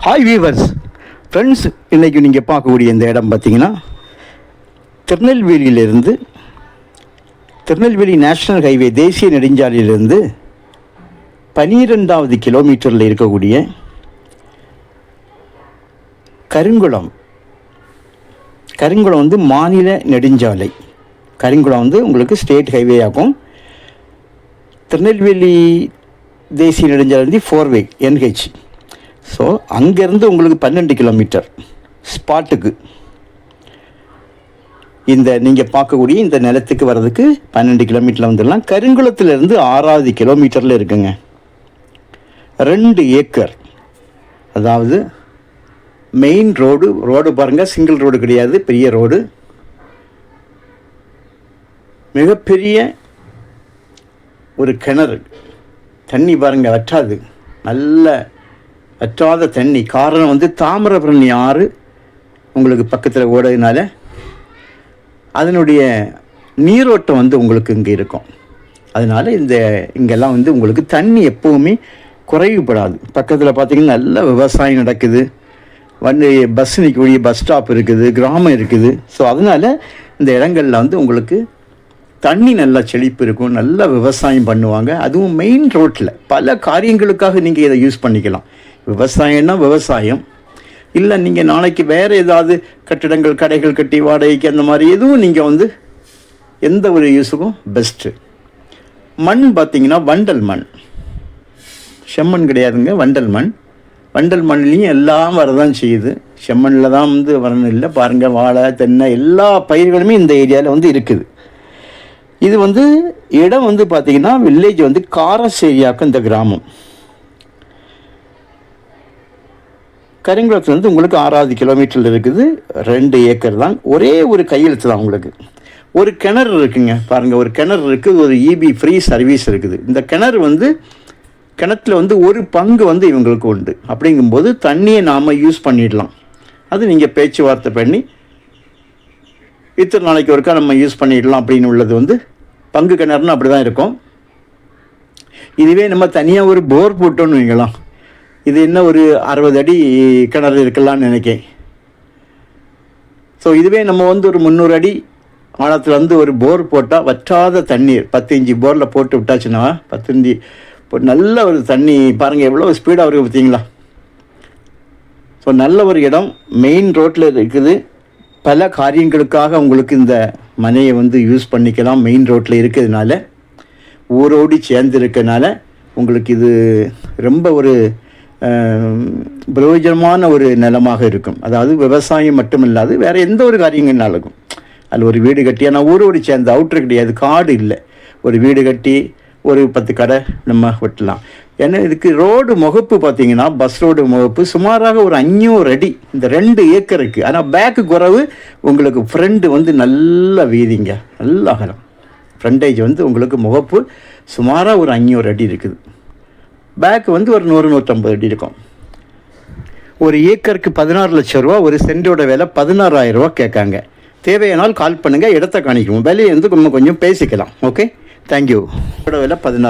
Hi viewers friends, இன்றைக்கி நீங்கள் பார்க்கக்கூடிய இந்த இடம் பார்த்திங்கன்னா திருநெல்வேலியிலிருந்து திருநெல்வேலி நேஷ்னல் ஹைவே தேசிய நெடுஞ்சாலையிலிருந்து 12வது கிலோமீட்டரில் இருக்கக்கூடிய கருங்குளம் வந்து மாநில நெடுஞ்சாலை. கருங்குளம் வந்து உங்களுக்கு ஸ்டேட் ஹைவே ஆகும். திருநெல்வேலி தேசிய நெடுஞ்சாலை வந்து 4-வே NH. ஸோ அங்கேருந்து உங்களுக்கு 12 கிலோமீட்டர் ஸ்பாட்டுக்கு இந்த நீங்கள் பார்க்கக்கூடிய இந்த நிலத்துக்கு வர்றதுக்கு 12 கிலோமீட்டரில் வந்துடலாம். கருங்குளத்திலேருந்து 6வது கிலோமீட்டரில் இருக்குங்க. 2 ஏக்கர், அதாவது மெயின் ரோடு பாருங்கள், சிங்கிள் ரோடு கிடையாது, பெரிய ரோடு. மிகப்பெரிய ஒரு கிணறு, தண்ணி பாருங்கள் வற்றாது, நல்ல வற்றாத தண்ணி. காரணம் வந்து தாமிரபரணி ஆறு உங்களுக்கு பக்கத்தில் ஓடுறதுனால அதனுடைய நீரோட்டம் வந்து உங்களுக்கு இங்கே இருக்கும். அதனால் இங்கெல்லாம் வந்து உங்களுக்கு தண்ணி எப்போவுமே குறைவுபடாது. பக்கத்தில் பார்த்திங்கன்னா நல்ல விவசாயம் நடக்குது, பஸ் நிற்கக்கூடிய பஸ் ஸ்டாப் இருக்குது, கிராமம் இருக்குது. ஸோ அதனால் இந்த இடங்களில் வந்து உங்களுக்கு தண்ணி நல்லா செழிப்பு இருக்கும், நல்லா விவசாயம் பண்ணுவாங்க. அதுவும் மெயின் ரோட்டில் பல காரியங்களுக்காக நீங்கள் இதை யூஸ் பண்ணிக்கலாம். விவசாயம்னா விவசாயம் இல்லை, நீங்கள் நாளைக்கு வேறு ஏதாவது கட்டிடங்கள் கடைகள் கட்டி வாடகைக்கு அந்த மாதிரி எதுவும் நீங்கள் வந்து எந்த ஒரு யூஸுக்கும் பெஸ்ட்டு. மண் பார்த்திங்கன்னா வண்டல் மண், செம்மண் கிடையாதுங்க, வண்டல் மண். வண்டல் மண்லேயும் எல்லாம் வரதான் செய்யுது, செம்மண்ணில் தான் வந்து வரணும் இல்லை. பாருங்கள், வாழை தென்னை எல்லா பயிர்களுமே இந்த ஏரியாவில் வந்து இருக்குது. இது வந்து இடம் வந்து பார்த்திங்கன்னா வில்லேஜ் வந்து காரஸ் ஏரியாவுக்கு இந்த கிராமம். கருங்குளத்தில் வந்து உங்களுக்கு 6வது கிலோமீட்டரில் இருக்குது. 2 ஏக்கர் தான், ஒரே ஒரு கையெழுத்து தான் உங்களுக்கு. ஒரு கிணறு இருக்குங்க, பாருங்கள், ஒரு கிணறு இருக்குது, ஒரு EB ஃப்ரீ சர்வீஸ் இருக்குது. இந்த கிணத்துல வந்து ஒரு பங்கு வந்து இவங்களுக்கு உண்டு. அப்படிங்கும்போது தண்ணியை நாம் யூஸ் பண்ணிடலாம். அது நீங்கள் பேச்சுவார்த்தை பண்ணி இத்தனை நாளைக்கு ஒருக்கா நம்ம யூஸ் பண்ணிடலாம் அப்படின்னு உள்ளது வந்து பங்கு கிணறுன்னு அப்படி தான் இருக்கும். இதுவே நம்ம தனியாக ஒரு போர் போட்டோன்னு வைக்கலாம், இது என்ன ஒரு 60 அடி கிணறு இருக்கலாம்னு நினைக்கிறேன். ஸோ இதுவே நம்ம வந்து ஒரு 300 அடி ஆழத்தில் வந்து ஒரு போர் போட்டால் வற்றாத தண்ணீர் 10 போரில் போட்டு விட்டாச்சுன்னா 10 இப்போ நல்ல ஒரு தண்ணி பாருங்கள் எவ்வளோ ஸ்பீடாக இருக்குது பார்த்தீங்களா. ஸோ நல்ல ஒரு இடம் மெயின் ரோட்டில் இருக்குது. பல காரியங்களுக்காக உங்களுக்கு இந்த மனையை வந்து யூஸ் பண்ணிக்கலாம். மெயின் ரோட்டில் இருக்கிறதுனால, ஊரோடி சேர்ந்து இருக்கனால உங்களுக்கு இது ரொம்ப ஒரு பிரயோஜனமான ஒரு நிலமாக இருக்கும். அதாவது விவசாயம் மட்டும் இல்லாது வேறு எந்த ஒரு காரியங்கள்னாலும் அதில் ஒரு வீடு கட்டி, ஆனால் ஊரோடு சேர்ந்து அவுட்ரு கிடையாது, காடு இல்லை, ஒரு வீடு கட்டி ஒரு 10 கடை நம்ம வெட்டலாம். ஏன்னா இதுக்கு ரோடு முகப்பு பார்த்திங்கன்னா பஸ் ரோடு முகப்பு சுமாராக ஒரு 500 அடி இந்த 2 ஏக்கருக்கு. ஆனால் பேக்கு குறைவு, உங்களுக்கு ஃப்ரண்ட் வந்து நல்ல வீதிங்க, நல்ல அகலம். ஃப்ரண்டேஜ் வந்து உங்களுக்கு முகப்பு சுமாராக ஒரு 500 அடி இருக்குது. பேக்கு வந்து ஒரு 100-150 அடி இருக்கும். ஒரு ஏக்கருக்கு 16 லட்சம் ரூபா, ஒரு சென்டோட விலை 16,000 ரூபா கேட்காங்க. தேவையானால் கால் பண்ணுங்கள், இடத்த காணிக்கும், விலையை வந்து கொஞ்சம் பேசிக்கலாம். Okay, thank you. விலை 16.